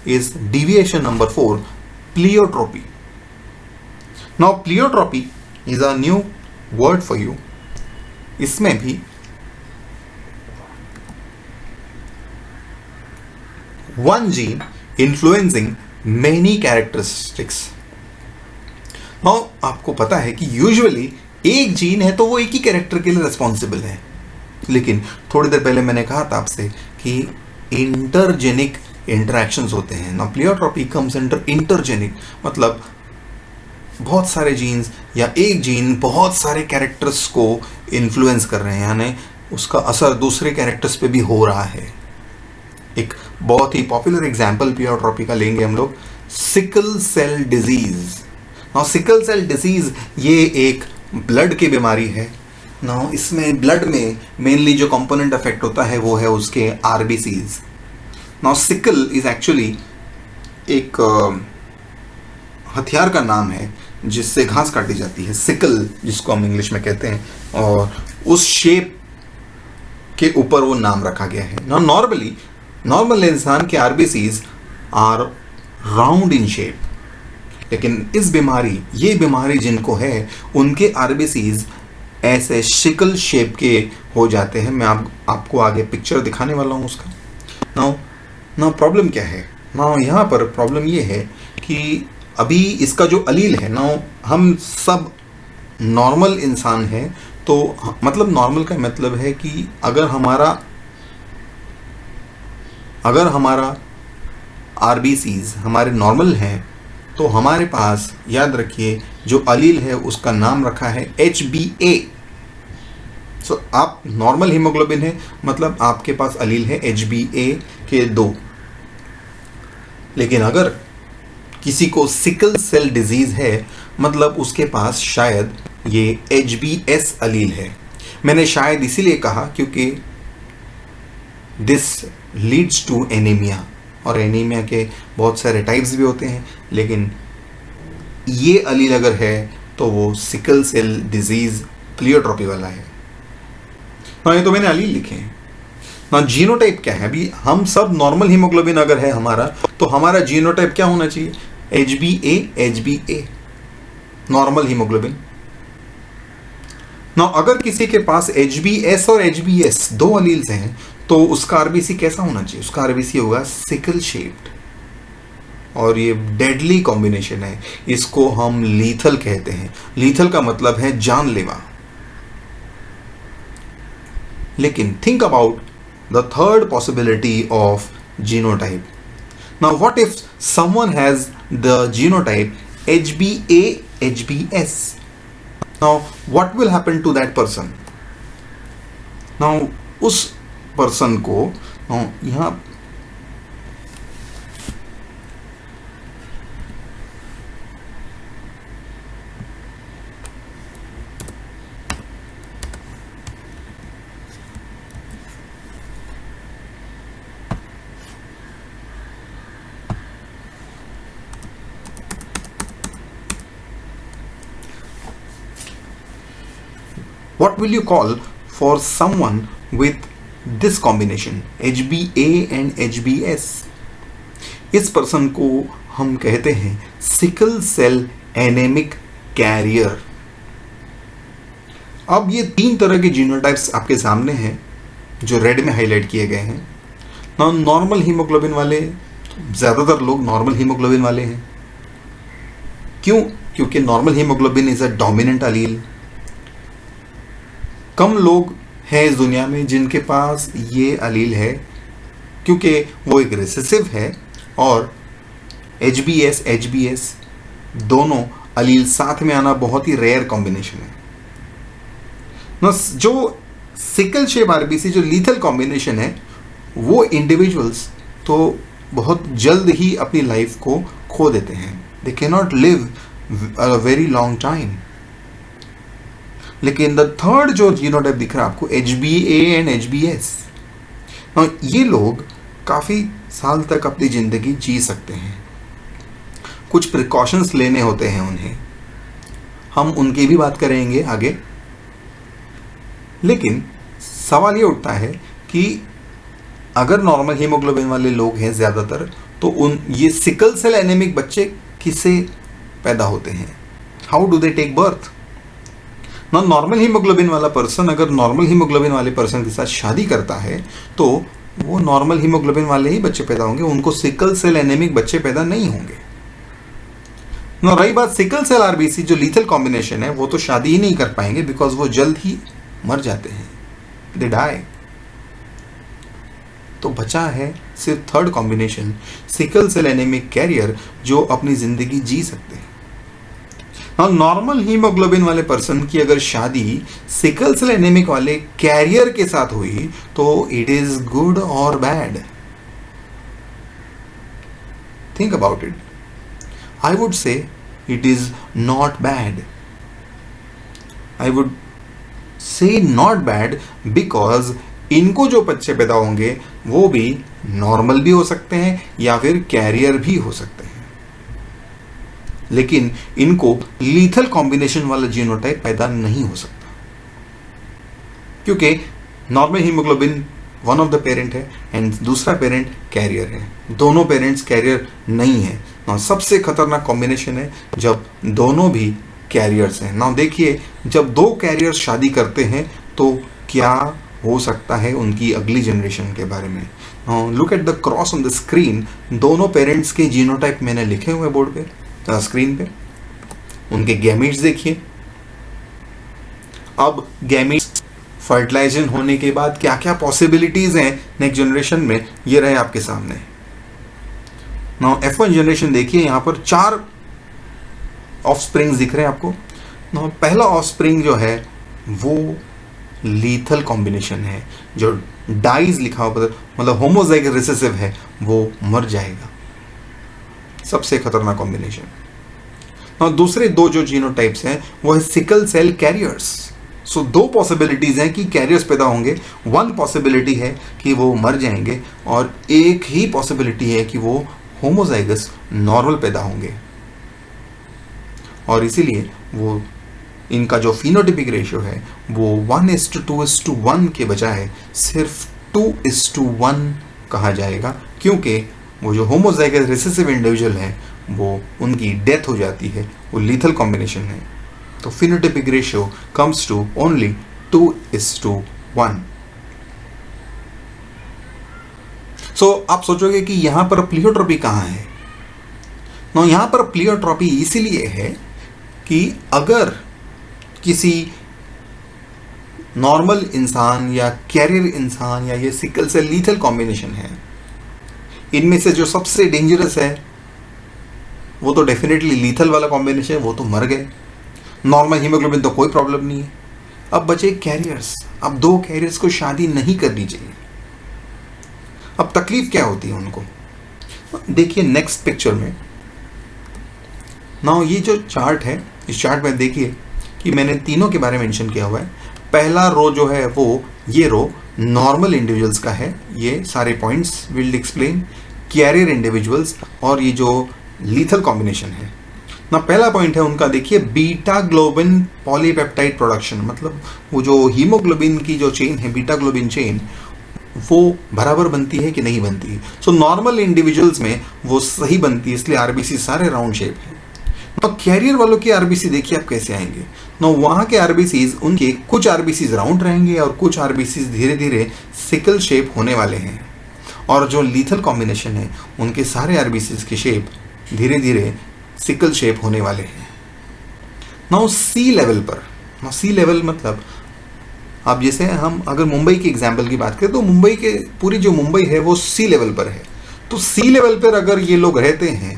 is deviation number 4, pleiotropy. Now pleiotropy is a new word for you. इसमें भी one gene influencing many characteristics. Now आपको पता है कि यूजुअली एक जीन है तो वो एक ही कैरेक्टर के लिए रिस्पॉन्सिबल है, लेकिन थोड़ी देर पहले मैंने कहा था आपसे कि इंटरजेनिक इंटरेक्शंस होते हैं. Now pleiotropy comes under intergenic, मतलब बहुत सारे जीन्स या एक जीन बहुत सारे कैरेक्टर्स को इन्फ्लुएंस कर रहे हैं, यानी उसका असर दूसरे कैरेक्टर्स पे भी हो रहा है. एक बहुत ही पॉपुलर एग्जाम्पल प्लियोट्रॉपी का लेंगे हम लोग, sickle cell disease. Now sickle cell disease ये एक ब्लड की बीमारी है. नाउ इसमें ब्लड में मेनली जो कंपोनेंट अफेक्ट होता है वो है उसके RBCs. Now sickle is actually एक हथियार का नाम है जिससे घास काटी जाती है, सिकल जिसको हम इंग्लिश में कहते हैं, और उस शेप के ऊपर वो नाम रखा गया है. नाउ नॉर्मल इंसान के RBCs are round in shape, लेकिन ये बीमारी जिनको है उनके आरबीसीज ऐसे शिकल शेप के हो जाते हैं. मैं आपको आगे पिक्चर दिखाने वाला हूँ उसका. नाउ प्रॉब्लम क्या है? नाउ यहाँ पर प्रॉब्लम ये है कि अभी इसका जो अलील है, नाउ हम सब नॉर्मल इंसान हैं, तो मतलब नॉर्मल का मतलब है कि अगर हमारा आरबीसीज हमारे नॉर्मल हैं तो हमारे पास याद रखिए जो अलील है उसका नाम रखा है HbA. सो आप नॉर्मल हीमोग्लोबिन है मतलब आपके पास अलील है HbA के 2. लेकिन अगर किसी को सिकल सेल डिजीज है मतलब उसके पास शायद ये HbS अलील है. मैंने शायद इसीलिए कहा क्योंकि दिस लीड्स टू एनीमिया, और एनीमिया के बहुत सारे टाइप्स भी होते हैं, लेकिन ये अलील अगर है तो वो सिकल सेल डिजीज प्लियोट्रॉपी वाला है. हाँ, ये तो मैंने अलील लिखे हैं. ना जीनोटाइप क्या है? अभी हम सब नॉर्मल हीमोग्लोबिन अगर है हमारा, तो हमारा जीनोटाइप क्या होना चाहिए? HbA normal haemoglobin. ना अगर किसी के पास HbS और HbS 2 अलील्स हैं तो उसका आरबीसी कैसा होना चाहिए? उसका आरबीसी होगा सिकल शेप्ड, और ये डेडली कॉम्बिनेशन है. इसको हम लीथल कहते हैं. लीथल का मतलब है जानलेवा. लेकिन think about the third possibility of genotype. Now what if someone has the genotype HbA HbS? Now what will happen to that person? Now उस पर्सन को यहाँ what will you call for someone with this combination HbA and HbS? इस person को हम कहते हैं sickle cell anaemic career. अब ये 3 तरह के जीनोटाइप्स आपके सामने हैं जो रेड में हाईलाइट किए गए हैं. नॉर्मल हीमोग्लोबिन वाले, ज़्यादातर लोग नॉर्मल हीमोग्लोबिन वाले हैं. क्यों? क्योंकि normal haemoglobin is a dominant allele. कम लोग हैं इस दुनिया में जिनके पास ये अलील है क्योंकि वो एक रिसेसिव है, और HbS HbS दोनों अलील साथ में आना बहुत ही रेयर कॉम्बिनेशन है. जो सिकल शेप आरबीसी जो लीथल कॉम्बिनेशन है वो इंडिविजुअल्स तो बहुत जल्द ही अपनी लाइफ को खो देते हैं. They can not live a very long time. लेकिन द थर्ड जो जीनोटाइप दिख रहा है आपको HbA एंड HbS, ये लोग काफ़ी साल तक अपनी ज़िंदगी जी सकते हैं. कुछ प्रिकॉशंस लेने होते हैं उन्हें, हम उनकी भी बात करेंगे आगे. लेकिन सवाल ये उठता है कि अगर नॉर्मल हीमोग्लोबिन वाले लोग हैं ज़्यादातर, तो उन ये सिकल सेल एनीमिक बच्चे किससे पैदा होते हैं? How do they take birth? ना नॉर्मल हीमोग्लोबिन वाला पर्सन अगर नॉर्मल हीमोग्लोबिन वाले पर्सन के साथ शादी करता है तो वो नॉर्मल हीमोग्लोबिन वाले ही बच्चे पैदा होंगे, उनको सिकल सेल एनीमिक बच्चे पैदा नहीं होंगे। ना रही बात सिकल सेल आरबीसी, जो लीथल कॉम्बिनेशन है, वो तो शादी ही नहीं कर पाएंगे बिकॉज वो जल्द ही मर जाते हैं, दे डाई। तो बचा है सिर्फ third combination, sickle cell anaemic carrier, जो अपनी जिंदगी जी सकते हैं। नॉर्मल हीमोग्लोबिन वाले पर्सन की अगर शादी सिकल सेल एनीमिक वाले कैरियर के साथ हुई तो इट इज गुड और bad? Think about it. I would say it is not bad. I would say not bad because इनको जो बच्चे पैदा होंगे वो भी नॉर्मल भी हो सकते हैं या फिर कैरियर भी हो सकते हैं, लेकिन इनको लीथल कॉम्बिनेशन वाला जीनोटाइप पैदा नहीं हो सकता, क्योंकि normal haemoglobin one of the parent है एंड दूसरा पेरेंट कैरियर है, दोनों पेरेंट्स कैरियर नहीं है। नाउ सबसे खतरनाक कॉम्बिनेशन है जब दोनों भी कैरियर्स हैं। नाउ देखिए, जब दो कैरियर शादी करते हैं तो क्या हो सकता है उनकी अगली जनरेशन के बारे में। Look at the cross on the screen. दोनों पेरेंट्स के जीनोटाइप मैंने लिखे हुए बोर्ड पे, स्क्रीन पे। उनके गैमीट्स देखिए। अब गैमीट्स फर्टिलाइजेशन होने के बाद क्या क्या पॉसिबिलिटीज हैं नेक्स्ट जनरेशन में, ये रहे आपके सामने। नाउ F1 जनरेशन देखिए, यहां पर 4 ऑफस्प्रिंग्स दिख रहे हैं आपको। नाउ पहला ऑफस्प्रिंग जो है वो लीथल कॉम्बिनेशन है, जो डाइज लिखा हुआ मतलब होमोजाइगस रिसेसिव है, वो मर जाएगा। सबसे खतरनाक कॉम्बिनेशन। और दूसरे दो जो जीनोटाइप्स हैं वो है सिकल सेल कैरियर्स। सो 2 पॉसिबिलिटीज हैं कि कैरियर्स पैदा होंगे, 1 पॉसिबिलिटी है कि वो मर जाएंगे और एक ही पॉसिबिलिटी है कि वो होमोजाइगस नॉर्मल पैदा होंगे। और इसीलिए वो इनका जो फिनोटाइपिक रेशियो है वो 1:2:1 के बजाय सिर्फ 2:1 कहा जाएगा, क्योंकि वो जो होमोजाइगस रिसेसिव इंडिविजुअल है वो उनकी डेथ हो जाती है, वो लीथल कॉम्बिनेशन है। तो phenotypic ratio comes to only 2:1। So आप सोचोगे कि यहां पर प्लियोट्रोपी कहां है? नो, यहां पर प्लियोट्रोपी इसीलिए है कि अगर किसी नॉर्मल इंसान या कैरियर इंसान या ये सिकल सेल लीथल कॉम्बिनेशन है, इनमें से जो सबसे डेंजरस है वो तो डेफिनेटली लीथल वाला कॉम्बिनेशन है, वो तो मर गए। नॉर्मल हीमोग्लोबिन तो कोई प्रॉब्लम नहीं है। अब बचे कैरियर्स। अब 2 कैरियर्स को शादी नहीं करनी चाहिए। अब तकलीफ क्या होती है उनको, देखिए नेक्स्ट पिक्चर में। नाउ ये जो चार्ट है, इस चार्ट में देखिए कि मैंने तीनों के बारे में मेंशन किया हुआ है। पहला रो जो है वो ये रो नॉर्मल इंडिविजुअल्स का है, ये सारे points will explain carrier individuals, और ये जो लीथल कॉम्बिनेशन है ना, पहला पॉइंट है उनका, देखिए बीटा ग्लोबिन पॉलीपेप्टाइड प्रोडक्शन, मतलब वो जो हीमोग्लोबिन की जो चेन है, बीटा ग्लोबिन चेन, वो बराबर बनती है कि नहीं बनती है। सो नॉर्मल इंडिविजुअल्स में वो सही बनती है, इसलिए आरबीसी सारे राउंड शेप है। तो कैरियर वालों की आरबीसी देखिए आप कैसे आएंगे। नो, वहाँ के आरबीसीज, उनके कुछ आरबीसीज राउंड रहेंगे और कुछ आरबीसीज धीरे धीरे सिकल शेप होने वाले हैं। और जो लीथल कॉम्बिनेशन है उनके सारे आरबीसीज की शेप धीरे धीरे सिकल शेप होने वाले हैं। नाउ सी लेवल पर, सी लेवल मतलब अब जैसे हम अगर मुंबई की एग्जाम्पल की बात करें तो मुंबई के पूरी जो मुंबई है वो सी लेवल पर है। तो सी लेवल पर अगर ये लोग रहते हैं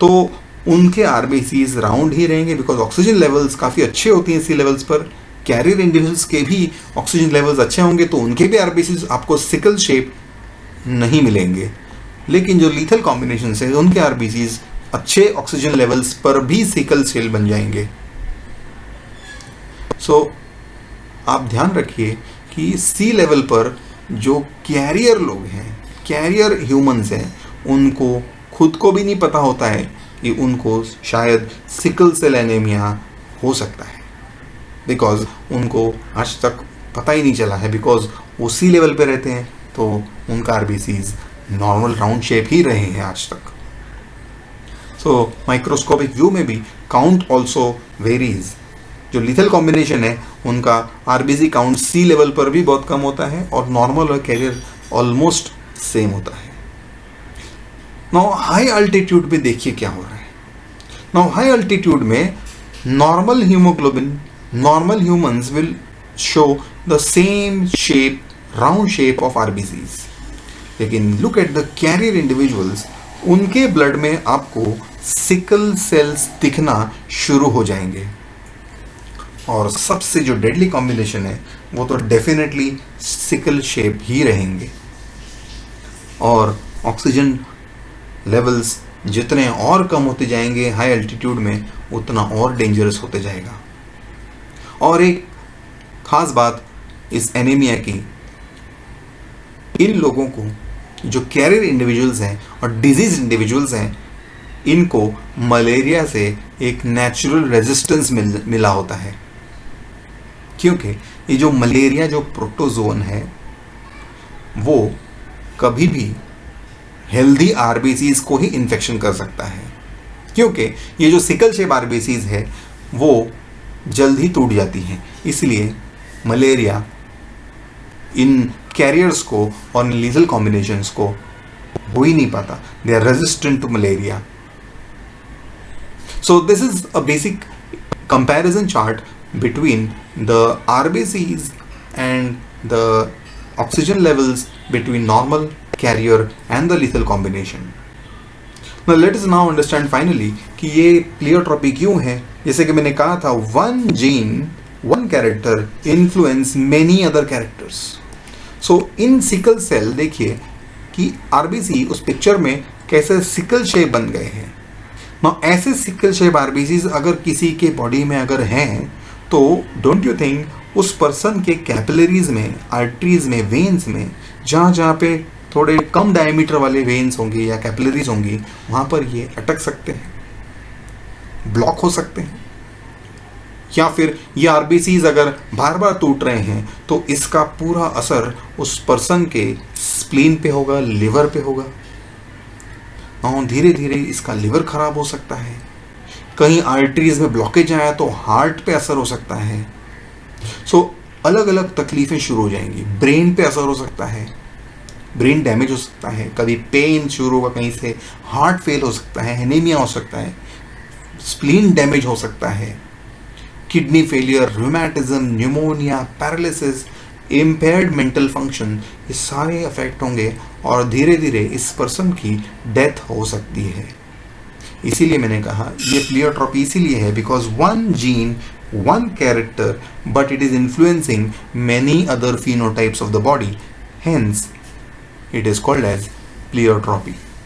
तो उनके आरबीसीज राउंड ही रहेंगे, बिकॉज ऑक्सीजन लेवल्स काफ़ी अच्छे होती हैं सी लेवल्स पर। कैरियर इंडिविजुअल्स के भी ऑक्सीजन लेवल्स अच्छे होंगे तो उनके भी आरबीसीज आपको सिकल शेप नहीं मिलेंगे। लेकिन जो लीथल कॉम्बिनेशन है उनके आरबीसीज अच्छे ऑक्सीजन लेवल्स पर भी सिकल सेल बन जाएंगे। सो आप ध्यान रखिए कि सी लेवल पर जो कैरियर लोग हैं, कैरियर ह्यूमंस हैं, उनको खुद को भी नहीं पता होता है कि उनको शायद सिकल सेल एनीमिया हो सकता है, बिकॉज उनको आज तक पता ही नहीं चला है, बिकॉज वो सी लेवल पे रहते हैं तो उनका आरबीसीज नॉर्मल राउंड शेप ही रहे हैं आज तक। सो माइक्रोस्कोपिक व्यू में भी काउंट ऑल्सो वेरीज। जो लिथल कॉम्बिनेशन है उनका आरबीसी काउंट सी लेवल पर भी बहुत कम होता है और नॉर्मल और कैरियर ऑलमोस्ट सेम होता है। नाउ हाई अल्टीट्यूड में देखिए क्या हो रहा है। नाउ हाई अल्टीट्यूड में normal haemoglobin, normal humans will show the same shape, round shape of RBCs. लेकिन look at the carrier individuals, उनके ब्लड में आपको सिकल सेल्स दिखना शुरू हो जाएंगे। और सबसे जो डेडली कॉम्बिनेशन है वो तो डेफिनेटली सिकल शेप ही रहेंगे। और ऑक्सीजन लेवल्स जितने और कम होते जाएंगे हाई अल्टीट्यूड में, उतना और डेंजरस होते जाएगा। और एक खास बात इस एनीमिया की, इन लोगों को जो कैरियर इंडिविजुअल्स हैं और डिजीज इंडिविजुअल्स हैं, इनको मलेरिया से एक नेचुरल रेजिस्टेंस मिला होता है। क्योंकि ये जो मलेरिया जो प्रोटोजोन है वो कभी भी हेल्दी आरबीसीज को ही इन्फेक्शन कर सकता है। क्योंकि ये जो सिकल शेप आरबीसीज है वो जल्द ही टूट जाती हैं, इसलिए मलेरिया इन कैरियर्स को और इन लीथल कॉम्बिनेशंस को हो ही नहीं पाता। They are resistant to malaria. So this is a basic comparison chart between the RBCs and the oxygen levels between normal, carrier and the lethal combination. Now let us now understand finally कि ये pleiotropy क्यों है। जैसे कि मैंने कहा था, one gene, one character influence many other characters. So in sickle cell देखिए कि RBC उस पिक्चर में कैसे सिकल शेप बन गए हैं। Now ऐसे सिकल शेप RBCs अगर किसी के बॉडी में अगर हैं तो डोंट यू थिंक उस पर्सन के कैपिलरीज में, आर्टरीज में, वेन्स में, जहाँ जहाँ पे थोड़े कम डायमीटर वाले वेन्स होंगे या कैपिलरीज होंगी, वहाँ पर ये अटक सकते हैं, ब्लॉक हो सकते हैं। या फिर ये आरबीसीज अगर बार बार टूट रहे हैं तो इसका पूरा असर उस पर्सन के स्प्लीन पे होगा, लिवर पे होगा, और धीरे धीरे इसका लिवर खराब हो सकता है। कहीं आर्टरीज में ब्लॉकेज आया तो हार्ट पे असर हो सकता है। सो अलग अलग तकलीफें शुरू हो जाएंगी। ब्रेन पे असर हो सकता है, ब्रेन डैमेज हो सकता है, कभी पेन शुरू होगा कहीं से, हार्ट फेल हो सकता है, एनीमिया हो सकता है, स्प्लीन डैमेज हो सकता है, kidney failure, rheumatism, pneumonia, paralysis, impaired mental function, ये सारे अफेक्ट होंगे और धीरे धीरे इस पर्सन की डेथ हो सकती है। इसीलिए मैंने कहा ये प्लियोट्रॉपी इसीलिए है because one gene, one character, but it is influencing many other phenotypes of the body, hence it is called as pleiotropy.